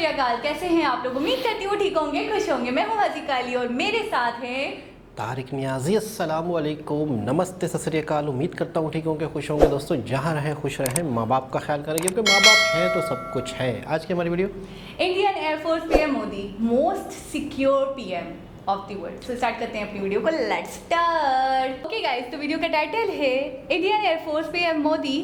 श्री अकाल। कैसे हैं आप लोग? उम्मीद करती हूँ ठीक होंगे, खुश होंगे। मैं हूँ हसीका अली और मेरे साथ हैं तारिक नियाजी। अस्सलाम वालेकुम, नमस्ते, सत श्री अकाल। उम्मीद करता हूँ ठीक होंगे, खुश होंगे। दोस्तों जहाँ रहें खुश रहें, माँ बाप का ख्याल करें क्योंकि माँ बाप हैं तो सब कुछ है। आज की हमारी video Indian air force PM Modi, most secure PM of the world. So start करते हैं अपनी वीडियो को। Let's start. ओके गाइस, तो वीडियो का टाइटल है Indian air force PM Modi,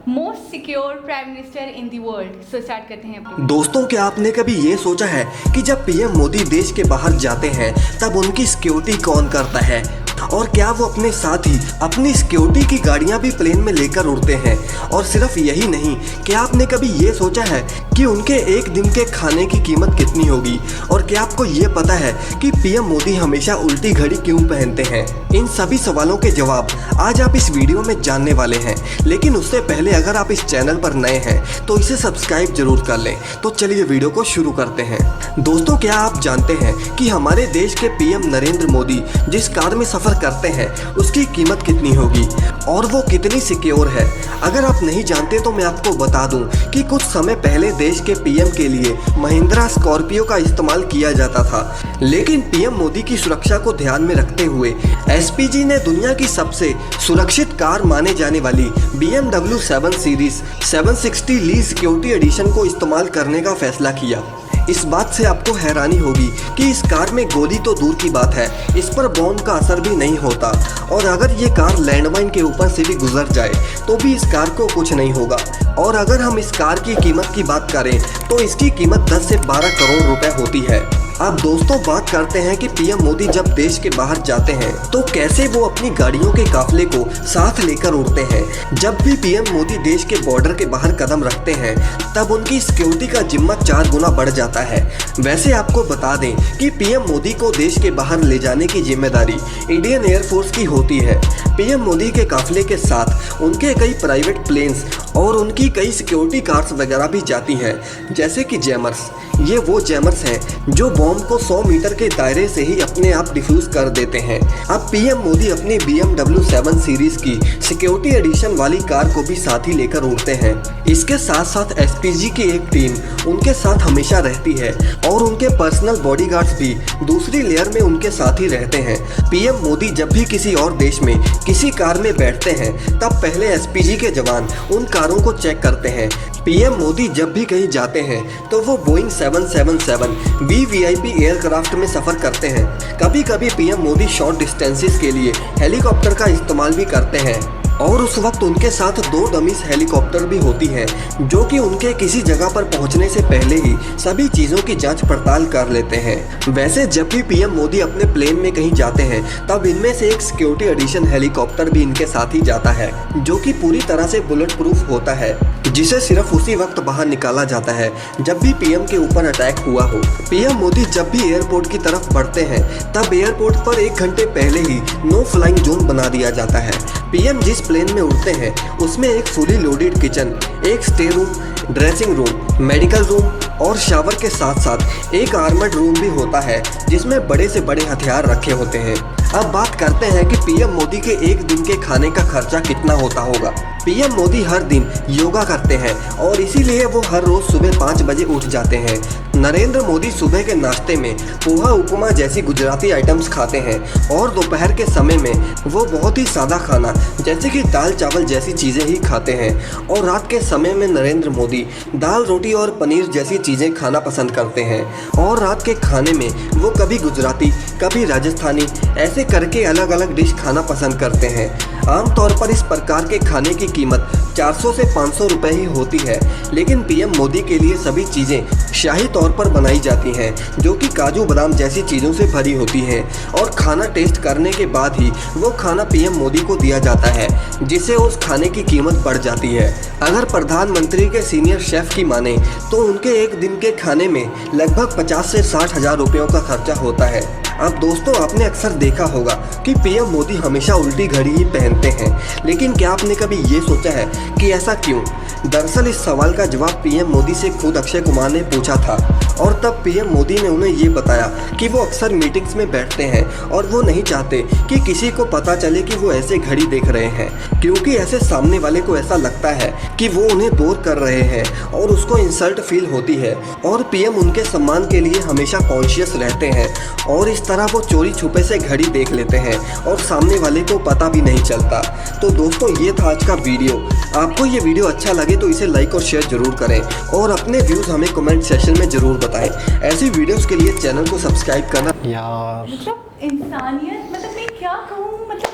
most secure prime minister in the world. So start करते हैं अपनी। दोस्तों, क्या आपने कभी ये सोचा है कि जब पीएम मोदी देश के बाहर जाते हैं तब उनकी सिक्योरिटी कौन करता है, और क्या वो अपने साथ ही अपनी सिक्योरिटी की गाड़ियां भी प्लेन में लेकर उड़ते हैं? और सिर्फ यही नहीं, क्या आपने कभी ये सोचा है कि उनके एक दिन के खाने की कीमत कितनी होगी? और क्या आपको ये पता है कि पीएम मोदी हमेशा उल्टी घड़ी क्यों पहनते हैं? इन सभी सवालों के जवाब आज आप इस वीडियो में जानने वाले हैं। लेकिन उससे पहले अगर आप इस चैनल पर नए हैं तो इसे सब्सक्राइब जरूर कर लें। तो चलिए वीडियो को शुरू करते हैं। दोस्तों, क्या आप जानते हैं कि हमारे देश के पीएम नरेंद्र मोदी जिस कार में सफर करते हैं उसकी कीमत कितनी होगी और वो कितनी सिक्योर है? अगर आप नहीं जानते तो मैं आपको बता दूं कि कुछ समय पहले देश के पीएम के लिए महिंद्रा स्कॉर्पियो का इस्तेमाल किया जाता था, लेकिन पीएम मोदी की सुरक्षा को ध्यान में रखते हुए एसपीजी ने दुनिया की सबसे सुरक्षित कार माने जाने वाली BMW 7 सीरीज 760 ली सिक्योरिटी एडिशन को इस्तेमाल करने का फैसला किया। इस बात से आपको हैरानी होगी कि इस कार में गोली तो दूर की बात है, इस पर बॉम्ब का असर भी नहीं होता, और अगर ये कार लैंडमाइन के ऊपर से भी गुजर जाए तो भी इस कार को कुछ नहीं होगा। और अगर हम इस कार की कीमत की बात करें तो इसकी कीमत 10 से 12 करोड़ रुपए होती है। अब दोस्तों, बात करते हैं कि पीएम मोदी जब देश के बाहर जाते हैं तो कैसे वो अपनी गाड़ियों के काफिले को साथ लेकर उड़ते हैं। जब भी पीएम मोदी देश के बॉर्डर के बाहर कदम रखते हैं तब उनकी सिक्योरिटी का जिम्मा 4 गुना बढ़ जाता है। वैसे आपको बता दें कि पीएम मोदी को देश के बाहर ले जाने की जिम्मेदारी इंडियन एयरफोर्स की होती है। पीएम मोदी के काफिले के साथ उनके कई प्राइवेट प्लेन्स और उनकी कई सिक्योरिटी कार्स वगैरह भी जाती हैं, जैसे कि जैमर्स। ये वो जैमर्स हैं जो बॉम्ब को 100 मीटर के दायरे से ही अपने आप डिफ्यूज कर देते हैं। अब पीएम मोदी अपनी BMW 7 सीरीज की सिक्योरिटी एडिशन वाली कार को भी साथ ही लेकर उड़ते हैं। इसके साथ साथ एसपीजी की एक टीम उनके साथ हमेशा रहती है और उनके पर्सनल बॉडीगार्ड्स भी दूसरी लेयर में उनके साथ ही रहते हैं। पीएम मोदी जब भी किसी और देश में किसी कार में बैठते हैं तब पहले एसपीजी के जवान उन कारों को चेक करते हैं। पीएम मोदी जब भी कहीं जाते हैं तो वो बोइंग 777 VVIP एयरक्राफ्ट में सफ़र करते हैं। कभी कभी पीएम मोदी शॉर्ट डिस्टेंसेस के लिए हेलीकॉप्टर का इस्तेमाल भी करते हैं, और उस वक्त उनके साथ 2 डमीज हेलीकॉप्टर भी होती हैं जो कि उनके किसी जगह पर पहुंचने से पहले ही सभी चीज़ों की जांच पड़ताल कर लेते हैं। वैसे जब भी पीएम मोदी अपने प्लेन में कहीं जाते हैं तब इनमें से एक सिक्योरिटी एडिशन हेलीकॉप्टर भी इनके साथ ही जाता है, जो कि पूरी तरह से बुलेट प्रूफ होता है, जिसे सिर्फ उसी वक्त बाहर निकाला जाता है जब भी पीएम के ऊपर अटैक हुआ हो। पीएम मोदी जब भी एयरपोर्ट की तरफ बढ़ते हैं तब एयरपोर्ट पर 1 घंटे पहले ही नो फ्लाइंग जोन बना दिया जाता है। पीएम जिस प्लेन में उड़ते हैं उसमें एक फुली लोडेड किचन, एक stay room, dressing room, medical room और शावर के साथ साथ एक आर्मर्ड रूम भी होता है जिसमें बड़े से बड़े हथियार रखे होते हैं। अब बात करते हैं कि पीएम मोदी के एक दिन के खाने का खर्चा कितना होता होगा। पीएम मोदी हर दिन योगा करते हैं और इसीलिए वो हर रोज सुबह 5 बजे उठ जाते हैं। नरेंद्र मोदी सुबह के नाश्ते में पोहा उपमा जैसी गुजराती आइटम्स खाते हैं और दोपहर के समय में वो बहुत ही सादा खाना जैसे कि दाल चावल जैसी चीज़ें ही खाते हैं, और रात के समय में नरेंद्र मोदी दाल रोटी और पनीर जैसी चीज़ें खाना पसंद करते हैं। और रात के खाने में वो कभी गुजराती कभी राजस्थानी ऐसे करके अलग अलग डिश खाना पसंद करते हैं। आमतौर पर इस प्रकार के खाने की कीमत 400 से 500 रुपए ही होती है, लेकिन पीएम मोदी के लिए सभी चीज़ें शाही तौर पर बनाई जाती हैं जो कि काजू बादाम जैसी चीज़ों से भरी होती हैं, और खाना टेस्ट करने के बाद ही वो खाना पीएम मोदी को दिया जाता है, जिससे उस खाने की कीमत बढ़ जाती है। अगर प्रधानमंत्री के सीनियर शेफ की माने तो उनके एक दिन के खाने में लगभग 50 से 60 हज़ार रुपयों का खर्चा होता है। अब दोस्तों, आपने अक्सर देखा होगा कि पीएम मोदी हमेशा उल्टी घड़ी ही पहनते हैं, लेकिन क्या आपने कभी ये सोचा है कि ऐसा क्यों? दरअसल इस सवाल का जवाब पीएम मोदी से खुद अक्षय कुमार ने पूछा था, और तब पीएम मोदी ने उन्हें ये बताया कि वो अक्सर मीटिंग्स में बैठते हैं और वो नहीं चाहते कि किसी को पता चले कि वो ऐसे घड़ी देख रहे हैं। क्योंकि ऐसे सामने वाले को ऐसा लगता है कि वो उन्हें बोर कर रहे हैं और उसको इंसल्ट फील होती है और पीएम उनके सम्मान के लिए हमेशा कॉन्शियस रहते हैं और इस तरह वो चोरी छुपे से घड़ी देख लेते हैं और सामने वाले को पता भी नहीं चलता। तो दोस्तों ये था आज का वीडियो। आपको ये वीडियो अच्छा लगे तो इसे लाइक और शेयर जरूर करें और अपने व्यूज़ हमें कमेंट सेक्शन में ज़रूर बताएं। ऐसी वीडियोस के लिए चैनल को सब्सक्राइब करना। यार मतलब इंसानियत, मतलब मैं क्या कहूँ, मतलब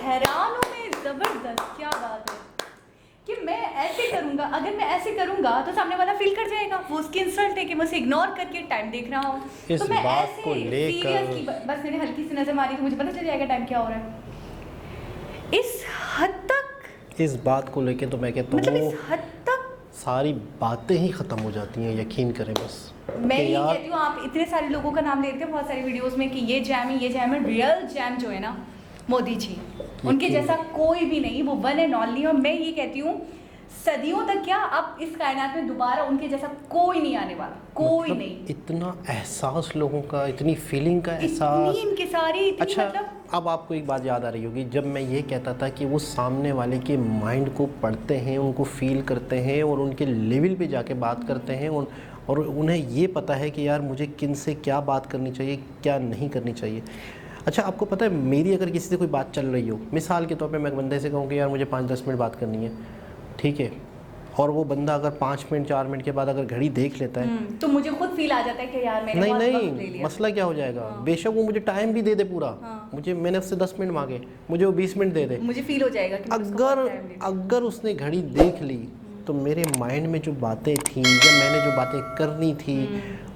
हैरान हूँ मैं, ज़बरदस्त। क्या बात है कि मैं ऐसे करूँगा, अगर मैं ऐसे करूँगा तो सामने वाला फील कर जाएगा, वो उसकी इंसल्ट है कि मैं उसे इग्नोर करके टाइम देख रहा हूँ। इस तो मैं बात ऐसे को लेकर seriously, बस मैंने हल्की सी नज़र मारी तो मुझे पता चल जाएगा टाइम क्या हो रहा है। इस हद तक, इस बात को लेकर तो मैं कहता मतलब हूँ इस हद तक सारी बातें ही ख़त्म हो जाती हैं, यकीन करें बस। मैं कि ये यार कहती हूँ, आप इतने सारे लोगों का नाम लेते हैं बहुत सारी वीडियोस में कि ये जैम है, ये जैम है। रियल जैम जो है ना, मोदी जी, उनके जैसा कोई भी नहीं, वो वन एंड ओनली। और मैं ये कहती हूँ सदियों तक क्या, अब इस कायनात में दोबारा उनके जैसा कोई नहीं आने वाला, कोई मतलब नहीं। इतना एहसास लोगों का, इतनी फीलिंग का इतनी एहसास। इनके सारी इतनी, अच्छा, मतलब अब आपको एक बात याद आ रही होगी, जब मैं ये कहता था कि वो सामने वाले के माइंड को पढ़ते हैं, उनको फील करते हैं और उनके लेवल पे जाके बात करते हैं और उन्हें ये पता है कि यार मुझे किन से क्या बात करनी चाहिए, क्या नहीं करनी चाहिए। अच्छा, आपको पता है मेरी अगर किसी से कोई बात चल रही हो, मिसाल के तौर पे मैं बंदे से कहूँ कि यार मुझे 5-10 मिनट बात करनी है, ठीक है, और वो बंदा अगर 5 मिनट 4 मिनट के बाद अगर घड़ी देख लेता है तो मुझे खुद फील आ जाता है कि यार मैंने बहुत वक्त ले नहीं, लिया। मसला क्या हो जाएगा। बेशक वो मुझे टाइम भी दे दे पूरा, मुझे, मैंने उससे 10 मिनट मांगे, मुझे वो 20 मिनट दे दे, मुझे फील हो जाएगा कि मैंने उसको बहुत time दे दिया। अगर उसने घड़ी देख ली तो मेरे माइंड में जो बातें थी या मैंने जो बातें करनी थी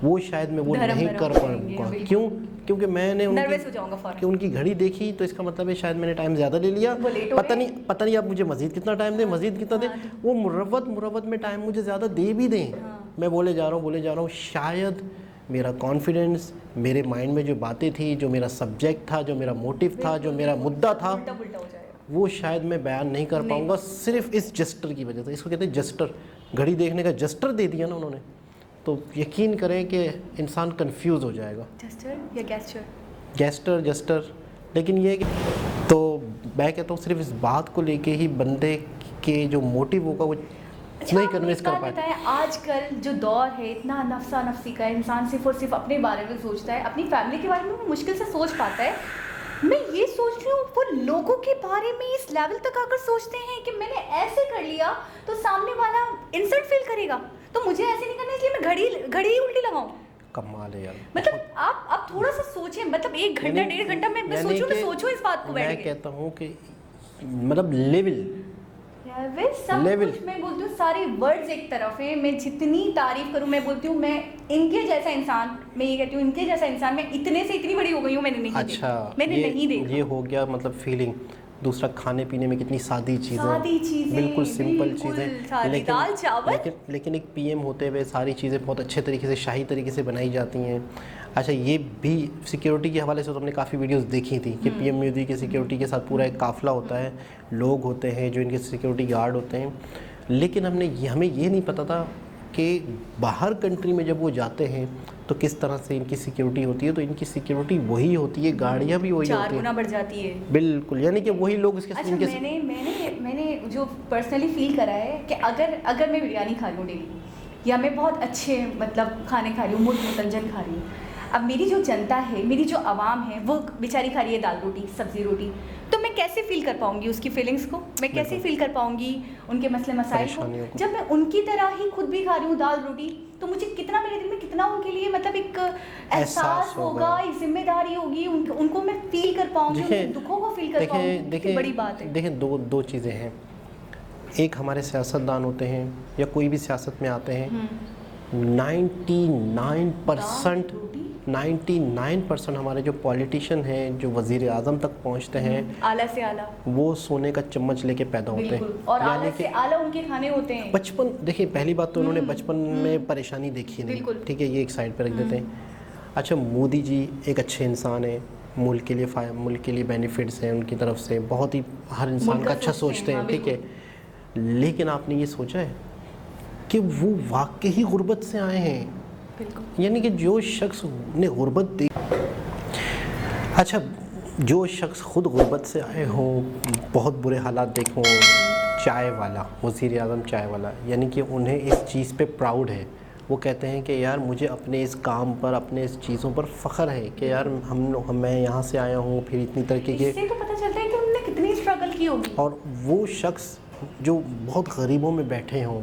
वो शायद मैं वो धर्म नहीं भरम कर हो जाएंगे, पाऊंगा। बिल्कुल। क्यों? क्योंकि मैंने नर्वस हो जाऊंगा फौरन। कि उनकी घड़ी देखी तो इसका मतलब है शायद मैंने टाइम ज़्यादा ले लिया, वो लेट हो गए। पता नहीं आप मुझे मज़ीद कितना टाइम दें, मज़ीद कितना दें, वो मुरव्वत में टाइम मुझे ज़्यादा दे भी दें। मैं बोले जा रहा हूँ, शायद मेरा कॉन्फिडेंस, मेरे माइंड में जो बातें थी, जो मेरा सब्जेक्ट था, जो मेरा मोटिव था, जो मेरा मुद्दा था, उल्टा पुल्टा हो जाएगा। वो शायद मैं बयान नहीं कर पाऊंगा सिर्फ इस जस्टर की वजह से। इसको कहते हैं जस्टर, घड़ी देखने का जस्टर दे दिया ना उन्होंने, तो यकीन करें कि इंसान कंफ्यूज हो जाएगा। जस्टर या गेस्चर? Gesture, Juster. लेकिन ये कि तो मैं कहता हूँ सिर्फ इस बात को लेके ही बंदे के जो मोटिव होगा वो नहीं कन्विंस कर पाए। है आजकल जो दौर है इतना नफसा नफसी का, इंसान सिर्फ और सिर्फ अपने बारे में सोचता है, अपनी फैमिली के बारे में वो मुश्किल से सोच पाता है। मैं ये सोच रही हूँ वो लोगों के बारे में इस लेवल तक आकर सोचते हैं कि मैंने ऐसे कर लिया तो सामने वाला इंसल्ट फील करेगा, तो मुझे ऐसे नहीं करना, इसलिए मैं घड़ी ही उल्टी लगाऊं। कमाल है यार। मतलब आप थोड़ा सा सोचें, मतलब 1 घंटा 1.5 घंटा मैं सोचूं इस बात को बैठ के। मैं कहता हूँ कि मतलब लेवल सब कुछ मैं बोलती हूँ, सारे वर्ड्स एक तरफ है, मैं जितनी तारीफ करूँ, मैं बोलती हूँ मैं इनके जैसा इंसान, मैं ये कहती हूँ इनके जैसा इंसान मैं इतने से इतनी बड़ी हो गई हूँ, मैंने नहीं अच्छा, नहीं देखा। ये हो गया मतलब फीलिंग। दूसरा, खाने पीने में कितनी सादी चीज़ें, बिल्कुल सिंपल चीज़ें, लेकिन एक पीएम होते हुए सारी चीज़ें बहुत अच्छे तरीके से, शाही तरीके से बनाई जाती हैं। अच्छा, ये भी सिक्योरिटी के हवाले से तो हमने काफ़ी वीडियोस देखी थी कि पीएम मोदी के सिक्योरिटी के साथ पूरा एक काफ़िला होता है, लोग होते हैं जो इनके सिक्योरिटी गार्ड होते हैं। लेकिन हमें ये नहीं पता था कि बाहर कंट्री में जब वो जाते हैं तो किस तरह से इनकी सिक्योरिटी होती है। तो इनकी सिक्योरिटी वही होती है, गाड़ियाँ भी वही होती हैं, 4 गुना बढ़ जाती है। बिल्कुल, यानी कि वही लोग इसके। अच्छा, मैंने जो पर्सनली फील करा है कि अगर मैं बिरयानी खा रही हूँ डेली, या मैं बहुत अच्छे मतलब खाने खा रही हूँ, मुतंजन खा रही हूँ, अब मेरी जो जनता है, मेरी जो आवाम है, वो बेचारी खा रही है दाल रोटी, सब्जी रोटी, तो मैं कैसे फील कर पाऊंगी उसकी फीलिंग्स को, मैं कैसे फील कर पाऊंगी उनके मसले मसाइल को, जब मैं उनकी तरह ही खुद भी खा रही हूँ दाल रोटी। तो मुझे कितना, मेरे दिल में कितना उनके लिए मतलब एक एहसास होगा, एक जिम्मेदारी होगी, उनको मैं फील कर पाऊंगी, उनके दुखों को फील कर पाऊंगी। बड़ी बात है। देखें, दो चीज़ें हैं। एक हमारे सियासतदान होते हैं या कोई भी सियासत में आते हैं, 99% हमारे जो पॉलिटिशियन हैं, जो वज़ीर आज़म तक पहुंचते हैं, आला से आला, वो सोने का चम्मच लेके पैदा होते हैं, और आला से आला उनके खाने होते हैं। बचपन, देखिए पहली बात तो उन्होंने बचपन में परेशानी देखी नहीं, ठीक है, ये एक साइड पर रख देते हैं। अच्छा, मोदी जी एक अच्छे इंसान हैं, मुल्क के लिए बेनिफिट्स हैं उनकी तरफ से, बहुत ही हर इंसान का अच्छा सोचते हैं, ठीक है। लेकिन आपने ये सोचा है कि वो वाकई ही गुर्बत से आए हैं, यानी कि जो शख्स ने गुर्बत देखी। अच्छा, जो शख्स खुद गुर्बत से आए हों, बहुत बुरे हालात देखे हों, चाय वाला, वज़ीर आज़म चाय वाला, यानी कि उन्हें इस चीज़ पे प्राउड है। वो कहते हैं कि यार मुझे अपने इस काम पर, अपने इस चीज़ों पर फ़ख्र है कि यार मैं यहाँ से आया हूँ, फिर इतनी तरक्की के। इससे तो पता चलता है कि उन्होंने कितनी स्ट्रगल की होगी। और वो शख्स जो बहुत गरीबों में बैठे हों,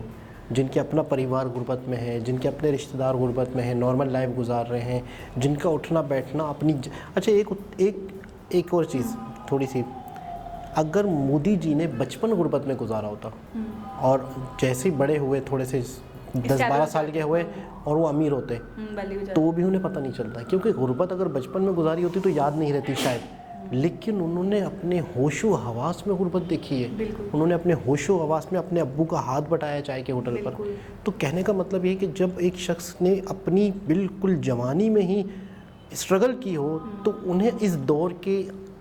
जिनके अपना परिवार गुर्बत में है, जिनके अपने रिश्तेदार गुर्बत में हैं, नॉर्मल लाइफ गुजार रहे हैं, जिनका उठना बैठना अपनी अच्छा एक और चीज़ थोड़ी सी, अगर मोदी जी ने बचपन गुर्बत में गुजारा होता और जैसे ही बड़े हुए, थोड़े से 10-12 साल के हुए और वो अमीर होते तो वो भी उन्हें पता नहीं चलता, क्योंकि गुर्बत अगर बचपन में गुजारी होती तो याद नहीं रहती शायद। लेकिन उन्होंने अपने होशो हवास में गुर्बत देखी है, उन्होंने अपने होशो हवास में अपने अब्बू का हाथ बटाया चाय के होटल पर। तो कहने का मतलब ये कि जब एक शख्स ने अपनी बिल्कुल जवानी में ही स्ट्रगल की हो तो उन्हें इस दौर के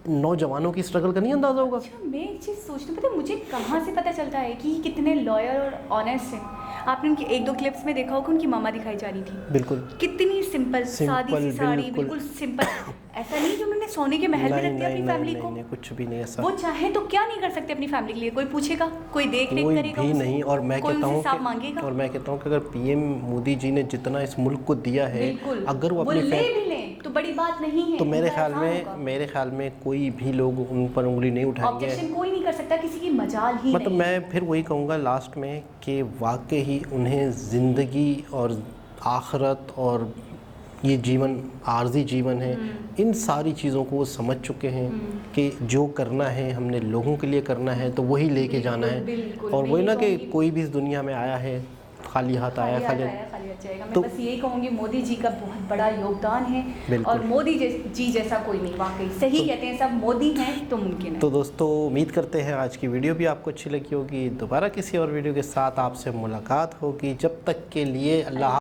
नौजवानों की स्ट्रगल का नहीं अंदाज़ा होगा। अच्छा, मैं एक चीज़ सोचती हूँ, पता मुझे कहाँ से पता चलता है कि कितने लॉयर और ऑनेस्ट हैं। आपने उनकी 1-2 क्लिप्स में देखा होगा, उनकी मामा दिखाई जा रही थी, बिल्कुल कितनी सिंपल सादी सी साड़ी, बिल्कुल सिंपल। ऐसा नहीं कि उन्होंने सोने के महल में रख दिया अपनी फैमिली को। नहीं, कुछ भी नहीं ऐसा। वो चाहे तो क्या नहीं कर सकते अपनी फैमिली के लिए, कोई पूछेगा, कोई देख रेख करेगा, कोई भी नहीं। और मैं कहता हूँ कि अगर पीएम मोदी जी ने जितना इस मुल्क को दिया है, अगर वो अपनी ले भी लें तो बड़ी बात नहीं है। तो मेरे ख्याल में कोई भी लोग उन पर उंगली नहीं उठाएंगे। ऑब्जेक्शन कोई नहीं कर सकता, किसी की मजाल ही मतलब नहीं। मैं फिर वही कहूँगा लास्ट में कि वाकई ही उन्हें ज़िंदगी और आखिरत और ये जीवन आर्जी जीवन है, इन सारी चीज़ों को वो समझ चुके हैं कि जो करना है हमने लोगों के लिए करना है, तो वही लेके जाना है। और वही ना कि कोई भी इस दुनिया में आया है खाली हाथ आया, खाली जाएगा। मैं बस यही कहूँगी, मोदी जी का बहुत बड़ा योगदान है और मोदी जी जैसा कोई नहीं। वाकई सही कहते हैं, सब मोदी हैं तो मुमकिन है। तो दोस्तों, उम्मीद करते हैं आज की वीडियो भी आपको अच्छी लगी होगी। दोबारा किसी और वीडियो के साथ आपसे मुलाकात होगी। जब तक के लिए अल्लाह।